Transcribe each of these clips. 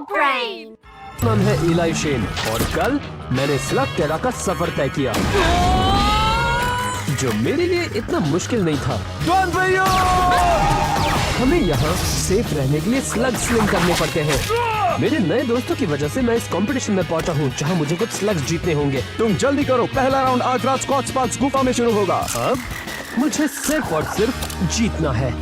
Brain. नाम है इलाई शेन और कल मैंने स्लग टेरा का सफर तय किया जो मेरे लिए इतना मुश्किल नहीं था। हमें यहाँ सेफ रहने के लिए स्लग स्लिंग करने पड़ते हैं। मेरे नए दोस्तों की वजह से मैं इस कंपटीशन में पहुंचा हूँ जहाँ मुझे कुछ स्लग्स जीतने होंगे। तुम जल्दी करो, पहला राउंड आज रात स्कॉच स्पार्क्स गुफा में शुरू होगा। अब मुझे सिर्फ और सिर्फ जीतना है।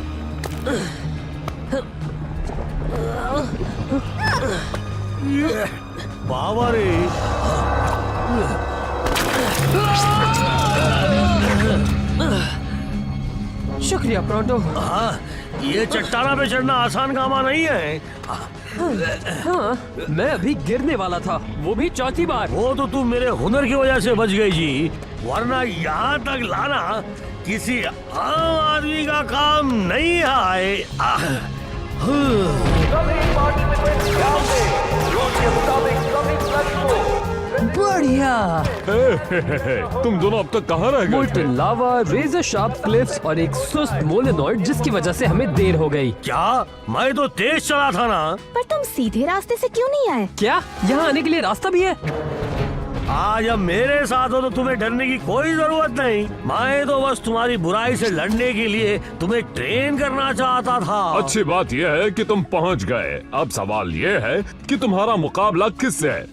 बाबा रे, शुक्रिया प्रोंटो। हाँ, ये चट्टाना पे चढ़ना आसान कामा नहीं है। हाँ, मैं अभी गिरने वाला था, वो भी चौथी बार। वो तो तुम मेरे हुनर की वजह से बच गई जी, वरना यहाँ तक लाना किसी आम आदमी का काम नहीं है। बढ़िया। तुम दोनों अब तक कहाँ रह गए? मोल्टन लावा, रेजर शार्प क्लिफ्स और एक सुस्त मोलेनॉइड जिसकी वजह से हमें देर हो गई। क्या? मैं तो तेज चला था ना। पर तुम सीधे रास्ते से क्यों नहीं आए? क्या यहाँ आने के लिए रास्ता भी है? आज अब मेरे साथ हो तो तुम्हें डरने की कोई जरूरत नहीं। मैं तो बस तुम्हारी बुराई से लड़ने के लिए तुम्हें ट्रेन करना चाहता था। अच्छी बात यह है कि तुम पहुंच गए। अब सवाल ये है कि तुम्हारा मुकाबला किससे है?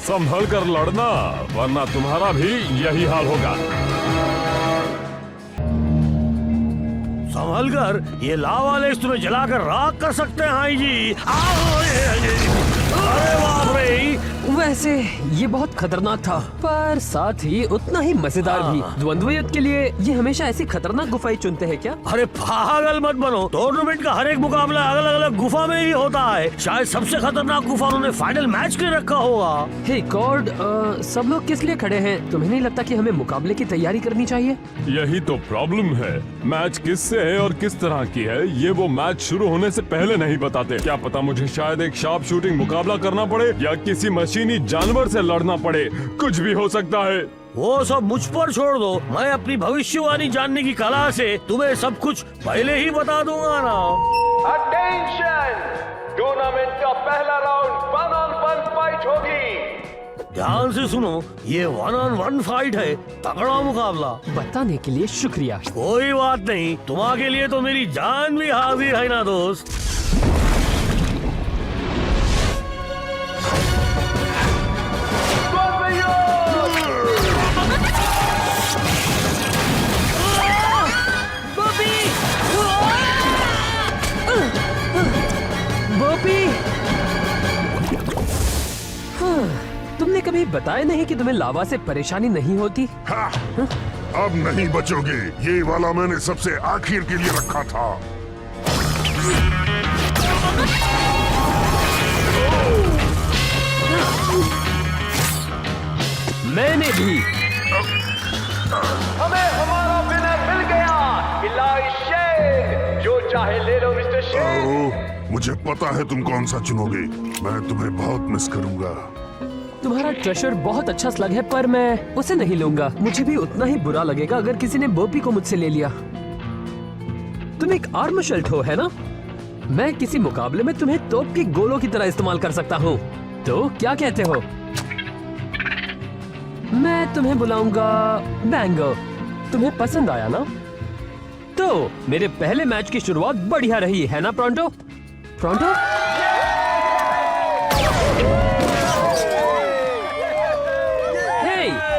संभल कर लड़ना, वरना तुम्हारा भी यही हाल होगा। संभल कर, ये लावा लेस तुम्हें जलाकर राख कर सकते हैं। हाई जी, अरे बाप रे। वैसे ये बहुत खतरनाक था, पर साथ ही उतना ही मजेदार भी। द्वंद्व युद्ध के लिए ये हमेशा ऐसी खतरनाक गुफाएं चुनते हैं क्या? अरे पागल मत बनो, टूर्नामेंट का हर एक मुकाबला अलग अलग गुफा में ही होता है। शायद सबसे खतरनाक गुफा उन्होंने फाइनल मैच के लिए रखा होगा। हे गॉड, सब लोग किस लिए खड़े हैं? तुम्हें नहीं लगता कि हमें मुकाबले की तैयारी करनी चाहिए? यही तो प्रॉब्लम है। मैच किससे है और किस तरह की है, ये वो मैच शुरू होने से पहले नहीं बताते। क्या पता मुझे शायद एक शार्प शूटिंग मुकाबला करना पड़े या किसी मशीनी जानवर से लड़ना पड़े। कुछ भी हो सकता है। वो सब मुझ पर छोड़ दो, मैं अपनी भविष्यवाणी जानने की कला से तुम्हें सब कुछ पहले ही बता दूंगा ना। अटेंशन! टूर्नामेंट का पहला राउंड 1-on-1 फाइट होगी। ध्यान से सुनो, ये 1-on-1 फाइट है, तगड़ा मुकाबला। बताने के लिए शुक्रिया। कोई बात नहीं, तुम्हारे लिए तो मेरी जान भी हाजिर है ना दोस्त। तुमने कभी बताया नहीं कि तुम्हें लावा से परेशानी नहीं होती? हाँ, अब नहीं बचोगे। ये वाला मैंने सबसे आखिर के लिए रखा था। मैंने भी। हमें हमारा विनर मिल गया, इलाई शेन। जो चाहे ले लो मिस्टर शेन। ओह, मुझे पता है तुम कौन सा चुनोगे। मैं तुम्हें बहुत मिस करूंगा। तुम्हारा ट्रेशर बहुत अच्छा स्लग है, पर मैं उसे नहीं लूंगा। मुझे भी उतना ही बुरा लगेगा अगर किसी ने बोपी को मुझसे ले लिया। तुम एक आर्म शल्ट हो, है ना? मैं किसी मुकाबले में तुम्हें तोप के गोलों की तरह इस्तेमाल कर सकता हूँ। तो क्या कहते हो? मैं तुम्हें बुलाऊंगा बैंगो। तुम्हें पसंद आया ना? तो मेरे पहले मैच की शुरुआत बढ़िया रही है ना प्रोंटो? प्रोंटो?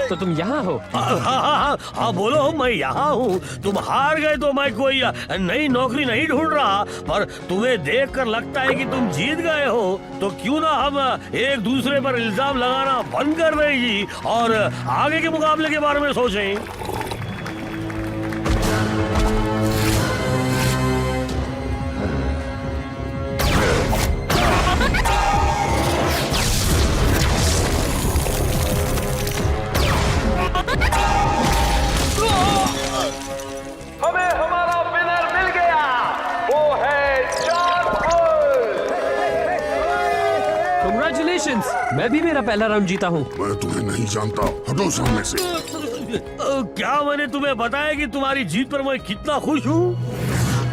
तो तुम यहाँ हो? हाँ, बोलो, मैं यहाँ हूँ। तुम हार गए तो मैं कोई नई नौकरी नहीं ढूंढ रहा, पर तुम्हें देखकर लगता है कि तुम जीत गए हो। तो क्यों ना हम एक दूसरे पर इल्जाम लगाना बंद कर दें जी और आगे के मुकाबले के बारे में सोचें। हमें हमारा विनर मिल गया, वो है जॉन बुल। मैं भी मेरा पहला राउंड जीता हूँ। मैं तुम्हें नहीं जानता, हटो सामने से। क्या मैंने तुम्हें बताया कि तुम्हारी जीत पर मैं कितना खुश हूँ?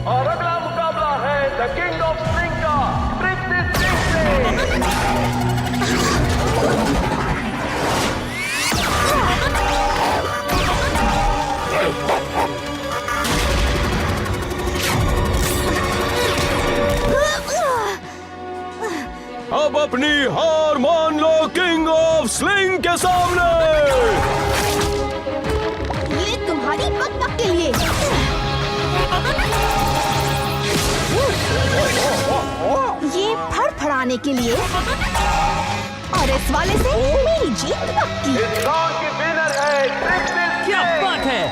और अगला मुकाबला है द किंग ऑफ स्लिंग का ट्रिक्सी सिंह से। अब अपनी हार मान लो किंग ऑफ स्लिंग के सामने। ये तुम्हारी बकबक के लिए। ये फड़फड़ाने के लिए। और इस वाले से मेरी जीत पक्की। इस राउंड की विनर है ट्रिक्सी क्या सिंह। बात है।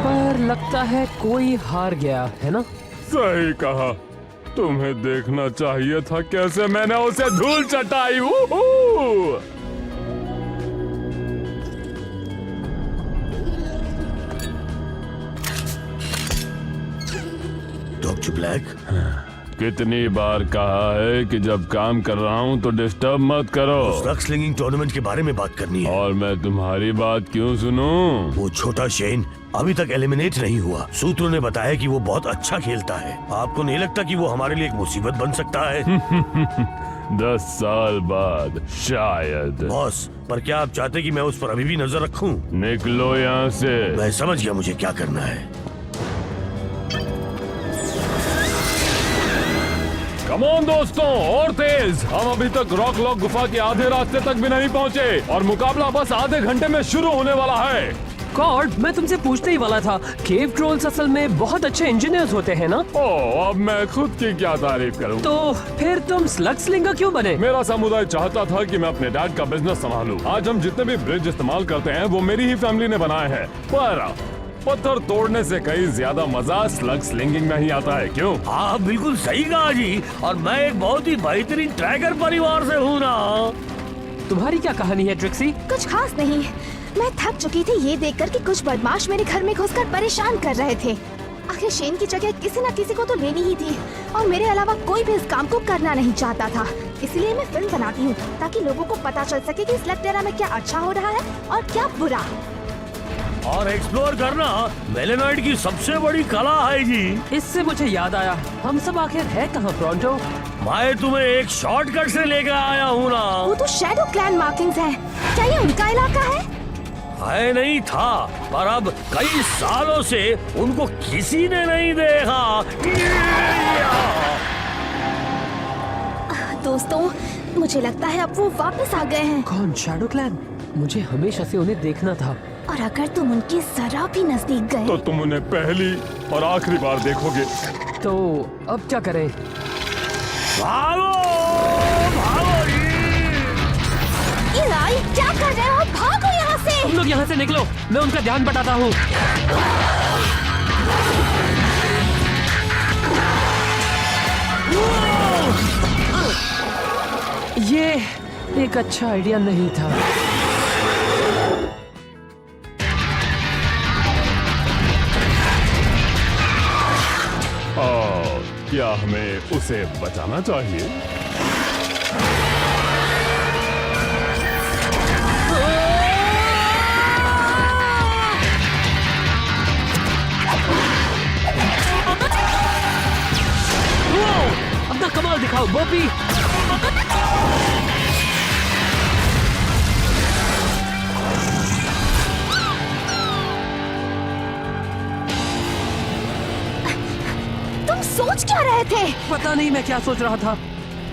पर लगता है कोई हार गया है ना। सही कहा, तुम्हें देखना चाहिए था कैसे मैंने उसे धूल चटाई। डॉक्टर ब्लैक, कितनी बार कहा है कि जब काम कर रहा हूँ तो डिस्टर्ब मत करो। रग स्लिंगिंग टूर्नामेंट के बारे में बात करनी है। और मैं तुम्हारी बात क्यों सुनूं? वो छोटा शेन अभी तक एलिमिनेट नहीं हुआ। सूत्रों ने बताया कि वो बहुत अच्छा खेलता है। आपको नहीं लगता कि वो हमारे लिए एक मुसीबत बन सकता है? 10 साल बाद शायद। बॉस, पर क्या आप चाहते कि मैं उस पर अभी भी नजर रखूं? निकलो यहाँ से। मैं समझ गया मुझे क्या करना है। कमॉन दोस्तों, और तेज। हम अभी तक रॉक लॉक गुफा के आधे रास्ते तक भी नहीं पहुँचे और मुकाबला बस आधे घंटे में शुरू होने वाला है। कॉर्ड, मैं तुमसे पूछने ही वाला था, केव ट्रोल्स असल में बहुत अच्छे इंजीनियर्स होते हैं ना? ओह, अब मैं खुद की क्या तारीफ करूं? तो फिर तुम स्लग स्लिंगर क्यों बने? मेरा समुदाय चाहता था कि मैं अपने डैड का बिजनेस संभालूं। आज हम जितने भी ब्रिज इस्तेमाल करते हैं वो मेरी ही फैमिली ने बनाए हैं। पर पत्थर तोड़ने से कहीं ज्यादा मजा स्लग स्लिंगिंग में ही आता है, क्यों? आप बिल्कुल सही कहा जी। और मैं एक बहुत ही बेहतरीन ट्रैकर परिवार से हूँ ना। तुम्हारी क्या कहानी है ट्रिक्सी? कुछ खास नहीं। मैं थक चुकी थी ये देखकर कि कुछ बदमाश मेरे घर में घुसकर परेशान कर रहे थे। आखिर शेन की जगह किसी न किसी को तो लेनी ही थी और मेरे अलावा कोई भी इस काम को करना नहीं चाहता था। इसलिए मैं फिल्म बनाती हूँ ताकि लोगों को पता चल सके कि स्लेक्टेरा में क्या अच्छा हो रहा है और क्या बुरा। और एक्सप्लोर करना मेलेनॉइड की सबसे बड़ी कला है जी। इससे मुझे याद आया, हम सब आखिर है कहाँ प्रोंटो? मैं तुम्हें एक शॉर्टकट से लेकर आया हूँ ना। वो तो शैडो क्लैन मार्किंग्स है। क्या ये उनका इलाका है? है नहीं था, पर अब कई सालों से उनको किसी ने नहीं देखा। दोस्तों, मुझे लगता है अब वो वापस आ गए हैं। कौन? Shadow clan? मुझे हमेशा से उन्हें देखना था। और अगर तुम उनकी जरा भी नजदीक गए तो तुम उन्हें पहली और आखिरी बार देखोगे। तो अब क्या करें? भागो, भागो इलाई, क्या कर रहे हो? भागो यहाँ से। तुम लोग यहाँ से निकलो, मैं उनका ध्यान बटाता हूँ। ये एक अच्छा आइडिया नहीं था। क्या हमें उसे बचाना चाहिए? अपना कमाल दिखाओ बोपी। तुम सोच क्या रहे थे? पता नहीं मैं क्या सोच रहा था।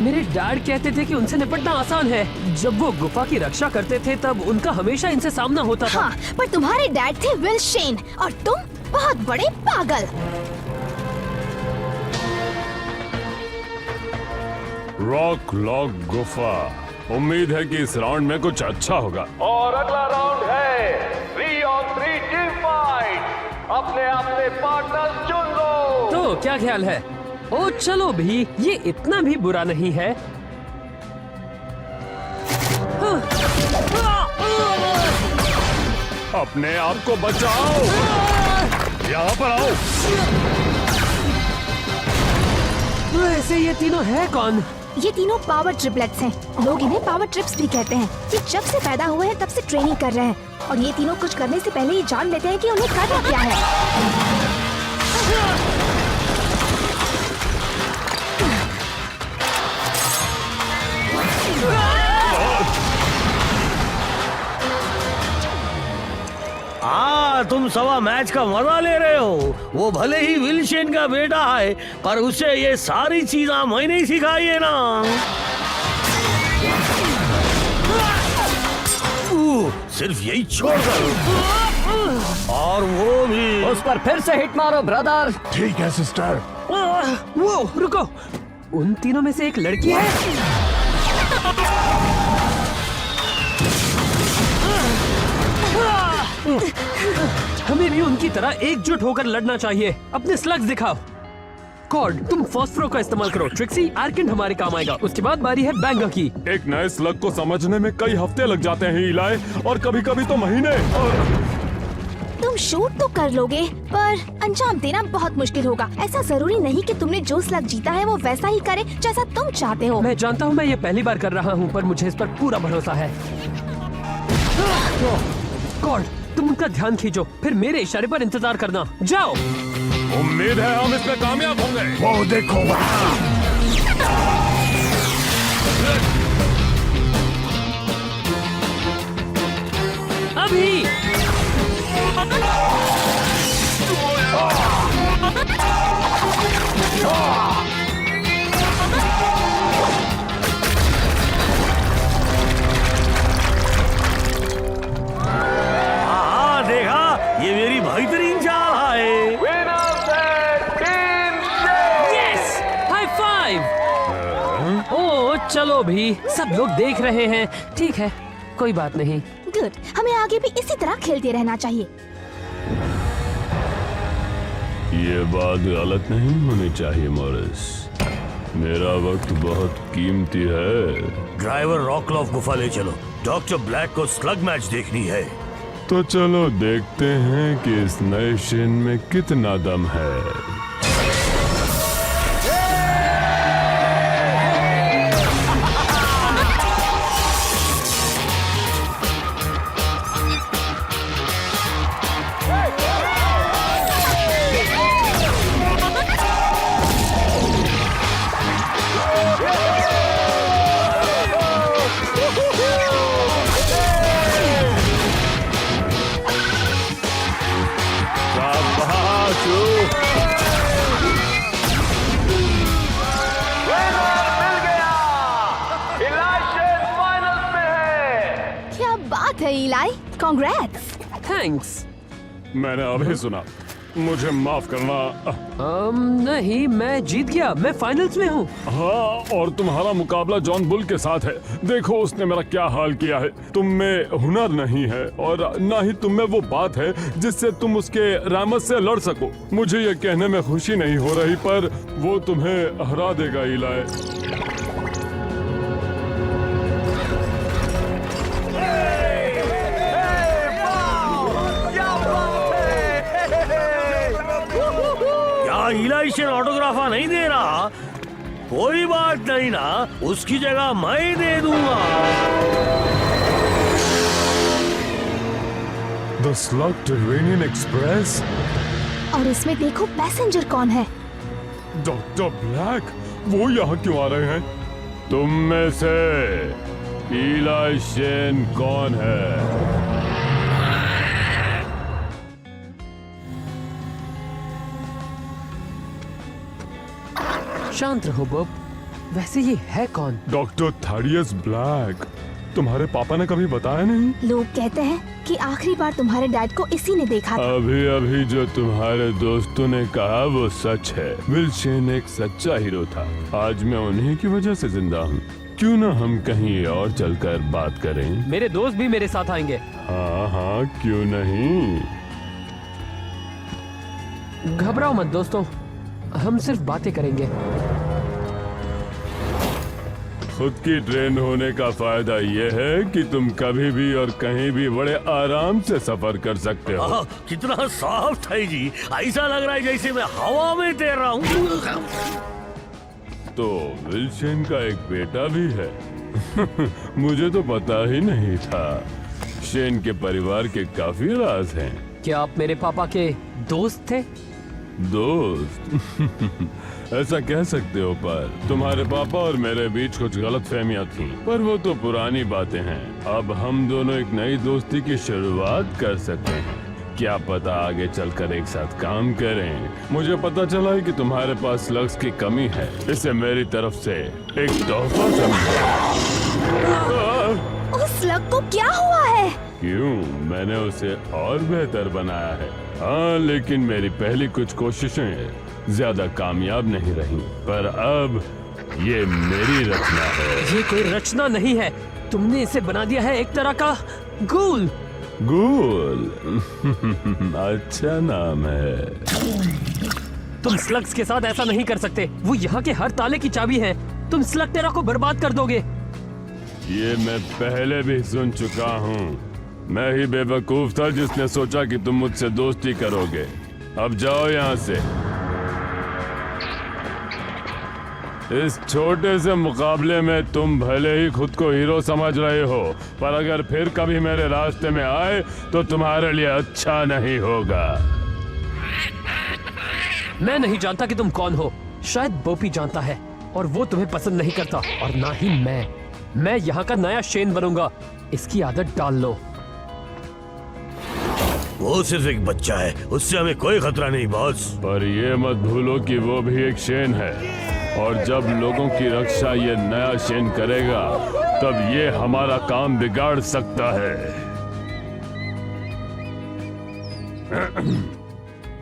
मेरे डैड कहते थे कि उनसे निपटना आसान है। जब वो गुफा की रक्षा करते थे तब उनका हमेशा इनसे सामना होता था। हाँ, पर तुम्हारे डैड थे विल शेन और तुम बहुत बड़े पागल। रॉक लॉक गुफा। उम्मीद है कि इस राउंड में कुछ अच्छा होगा। और अगला राउंड है 3 on 3 टीम फाइट। अपने अपने पार्टनर चुन लो। तो क्या ख्याल है? ओ चलो भी, ये इतना भी बुरा नहीं है। अपने आप को बचाओ। यहाँ पर आओ। वैसे ये तीनों है कौन? ये तीनों पावर ट्रिपलेट्स हैं। लोग इन्हें पावर ट्रिप्स भी कहते हैं। ये जब से पैदा हुए हैं तब से ट्रेनिंग कर रहे हैं और ये तीनों कुछ करने से पहले ये जान लेते हैं कि उन्हें करना क्या है। तुम सवा मैच का मजा ले रहे हो। वो भले ही विल्शन का बेटा है, पर उसे ये सारी चीजें मैंने ही सिखाई है ना। सिर्फ यही छोड़कर, और वो भी उस पर फिर से हिट मारो ब्रदर। ठीक है सिस्टर। वो रुको, उन तीनों में से एक लड़की है। हमें भी उनकी तरह एकजुट होकर लड़ना चाहिए। अपने स्लग्स दिखाओ। कॉर्ड, तुम फॉस्फरो का इस्तेमाल करो। ट्रिक्सी, आर्किन हमारे काम आएगा। उसके बाद बारी है बैंगर की। एक नए स्लग को समझने में कई हफ्ते लग जाते हैं इलाय, और कभी कभी तो महीने। तुम शूट तो कर लोगे, पर अंजाम देना बहुत मुश्किल होगा। ऐसा जरूरी नहीं कि तुमने जो स्लग जीता है वो वैसा ही करे जैसा तुम चाहते हो। मैं जानता हूँ मैं ये पहली बार कर रहा हूँ, पर मुझे इस पर पूरा भरोसा है। कॉर्ड, तुम उनका ध्यान खींचो, फिर मेरे इशारे पर इंतजार करना। जाओ। उम्मीद है हम इसमें कामयाब होंगे। वो देखो वहाँ। अभी देखा, ये मेरी बेहतरीन चाल है। विनर्स है team Shane. Yes, high five. ओ चलो भी, सब लोग देख रहे हैं। ठीक है, कोई बात नहीं। गुड, हमें आगे भी इसी तरह खेलते रहना चाहिए। ये बात गलत नहीं होनी चाहिए मॉरिस। मेरा वक्त बहुत कीमती है। ड्राइवर रॉकलॉफ गुफा ले चलो। डॉक्टर ब्लैक को स्लग मैच देखनी है। तो चलो देखते हैं कि इस नए शेन में कितना दम है। विनर मिल गया। इलाय शेन फाइनल्स में है। क्या बात है इलाई, कांग्रेट्स। थैंक्स। मैंने अभी सुना, मुझे माफ करना। नहीं, मैं जीत गया। मैं फाइनल्स में हूँ। हाँ, और तुम्हारा मुकाबला जॉन बुल के साथ है। देखो उसने मेरा क्या हाल किया है। तुम में हुनर नहीं है, और ना ही तुम में वो बात है जिससे तुम उसके रहमत से लड़ सको। मुझे ये कहने में खुशी नहीं हो रही, पर वो तुम्हें हरा देगा इलाय। इलाई शेन ऑटोग्राफा नहीं दे रहा? कोई बात नहीं ना, उसकी जगह मैं दे दूंगा। The slug terranean express. और इसमें देखो पैसेंजर कौन है। डॉक्टर ब्लैक, वो यहाँ क्यों आ रहे हैं? तुम में से इलाई शेन कौन है? शांत रहो बॉब। वैसे ये है कौन? Doctor Thaddeus black. तुम्हारे पापा ने कभी बताया नहीं? लोग कहते हैं कि आखिरी बार तुम्हारे डैड को इसी ने देखा था। अभी अभी जो तुम्हारे दोस्तों ने कहा वो सच है। विल शेन एक सच्चा हीरो था। आज मैं उन्हीं की वजह से जिंदा हूँ। क्यों ना हम कहीं और चलकर बात करें? मेरे दोस्त भी मेरे साथ आएंगे। हाँ हाँ, क्यों नहीं। घबराओ मत दोस्तों, हम सिर्फ बातें करेंगे। खुद की ट्रेन होने का फायदा ये है कि तुम कभी भी और कहीं भी बड़े आराम से सफर कर सकते हो। कितना सॉफ्ट है जी, ऐसा लग रहा है जैसे मैं हवा में तैर रहा हूँ। तो विल्शन का एक बेटा भी है। मुझे तो पता ही नहीं था। शेन के परिवार के काफी राज हैं। क्या आप मेरे पापा के दोस्त थे? दोस्त? ऐसा कह सकते हो, पर तुम्हारे पापा और मेरे बीच कुछ गलतफहमियां थीं, पर वो तो पुरानी बातें हैं। अब हम दोनों एक नई दोस्ती की शुरुआत कर सकते हैं। क्या पता आगे चलकर एक साथ काम करें। मुझे पता चला है कि तुम्हारे पास लक्स की कमी है। इसे मेरी तरफ से एक तोहफा समझो। उस स्लग को क्या हुआ है? क्यों? मैंने उसे और बेहतर बनाया है। हाँ, लेकिन मेरी पहली कुछ कोशिशें ज्यादा कामयाब नहीं रहीं। पर अब ये मेरी रचना है। ये कोई रचना नहीं है, तुमने इसे बना दिया है एक तरह का गूल। गूल? अच्छा नाम है। तुम स्लग्स के साथ ऐसा नहीं कर सकते। वो यहाँ के हर ताले की चाबी है। तुम स्लग टेरा को बर्बाद कर दोगे। ये मैं पहले भी सुन चुका हूँ। मैं ही बेवकूफ था जिसने सोचा कि तुम मुझसे दोस्ती करोगे। अब जाओ यहाँ से। इस छोटे से मुकाबले में तुम भले ही खुद को हीरो समझ रहे हो, पर अगर फिर कभी मेरे रास्ते में आए तो तुम्हारे लिए अच्छा नहीं होगा। मैं नहीं जानता कि तुम कौन हो। शायद बोपी जानता है और वो तुम्हें पसंद नहीं करता, और ना ही मैं यहाँ का नया शेन बनूंगा। इसकी आदत डाल लो। वो सिर्फ एक बच्चा है, उससे हमें कोई खतरा नहीं बॉस। पर ये मत भूलो कि वो भी एक शेन है, और जब लोगों की रक्षा ये नया शेन करेगा तब ये हमारा काम बिगाड़ सकता है।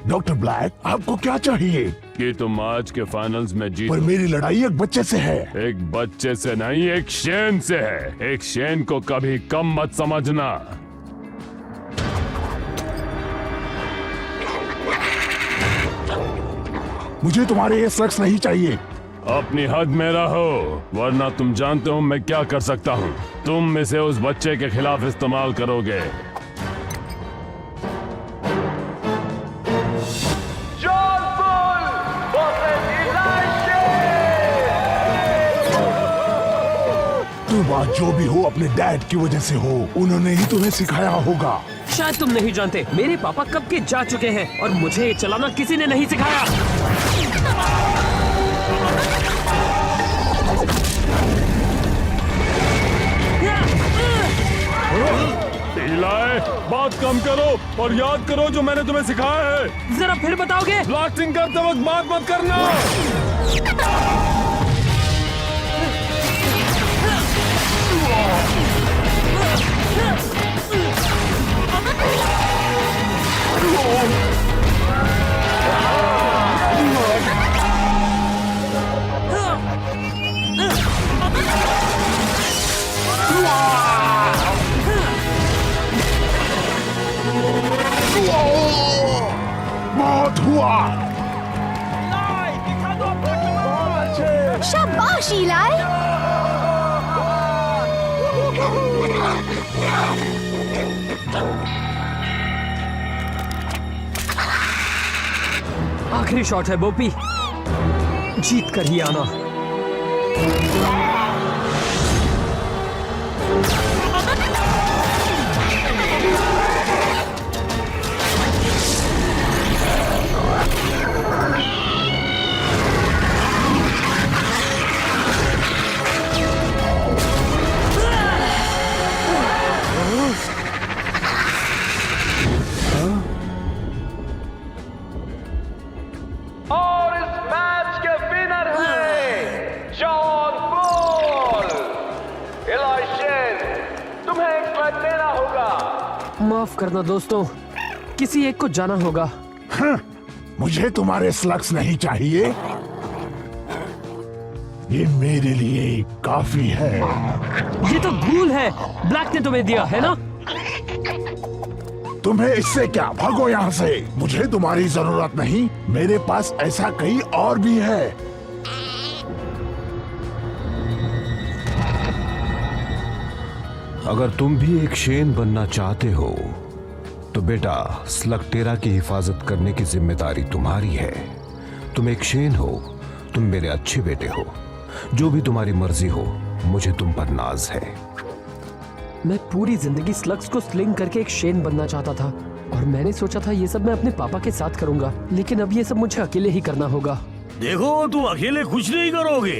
डॉक्टर ब्लैक, आपको क्या चाहिए? कि तुम आज के फाइनल्स में जीतो। पर मेरी लड़ाई एक बच्चे से है। एक बच्चे से नहीं, एक शेन से है। एक शेन को कभी कम मत समझना। मुझे तुम्हारे ये स्लग्स नहीं चाहिए। अपनी हद में रहो, वरना तुम जानते हो मैं क्या कर सकता हूँ। तुम इसे उस बच्चे के खिलाफ इस्तेमाल करोगे। John Bull versus Eli Shane. तुम आज जो भी हो अपने डैड की वजह से हो। उन्होंने ही तुम्हें सिखाया होगा। शायद तुम नहीं जानते, मेरे पापा कब के जा चुके हैं और मुझे ये चलाना किसी ने नहीं सिखाया। इलाई, बात कम करो और याद करो जो मैंने तुम्हें सिखाया है। जरा फिर बताओगे? ब्लास्टिंग करते वक्त बात मत करना। बहुत हुआ। शाबाश इलाई। आखिरी शॉट है बोपी, जीत कर ही आना। और इस मैच के विनर हैं जॉन बुल। इलाई शेन, तुम्हें एक स्ट्राइक देना होगा। माफ करना दोस्तों, किसी एक को जाना होगा। मुझे तुम्हारे स्लग्स नहीं चाहिए। ये मेरे लिए काफी है। ये तो गूल है, ब्लैक ने तुम्हें दिया है ना? तुम्हें इससे क्या? भागो यहाँ से। मुझे तुम्हारी जरूरत नहीं। मेरे पास ऐसा कई और भी है। अगर तुम भी एक शेन बनना चाहते हो तो बेटा, स्लग टेरा की हिफाजत करने की जिम्मेदारी तुम्हारी है। तुम एक शेन हो तुम मेरे अच्छे बेटे हो। जो भी तुम्हारी मर्जी हो, मुझे तुम पर नाज है। मैं पूरी जिंदगी स्लग्स को स्लिंग करके एक शेन बनना चाहता था और मैंने सोचा था ये सब मैं अपने पापा के साथ करूंगा, लेकिन अब ये सब मुझे अकेले ही करना होगा। देखो तुम अकेले कुछ नहीं करोगे,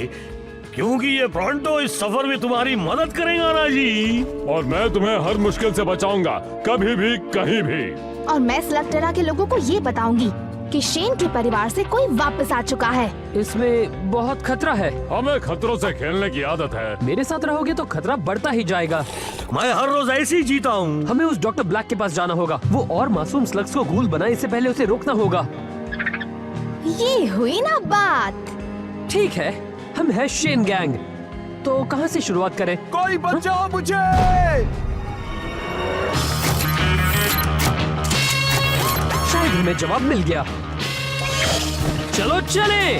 क्योंकि ये प्रोंटो इस सफर में तुम्हारी मदद करेगा ना जी। और मैं तुम्हें हर मुश्किल से बचाऊंगा, कभी भी कहीं भी। और मैं स्लगटेरा के लोगों को ये बताऊंगी कि शेन के परिवार से कोई वापस आ चुका है। इसमें बहुत खतरा है। हमें खतरों से खेलने की आदत है। मेरे साथ रहोगे तो खतरा बढ़ता ही जाएगा। मैं हर रोज ऐसे ही जीता हूँ। हमें उस डॉक्टर ब्लैक के पास जाना होगा। वो और मासूम स्लग्स को घूल बनाए, इससे पहले उसे रोकना होगा। ये हुई ना बात। ठीक है, हम है शेन गैंग। तो कहाँ से शुरुआत करें? कोई बचाओ मुझे। शायद हमें जवाब मिल गया। चलो चले।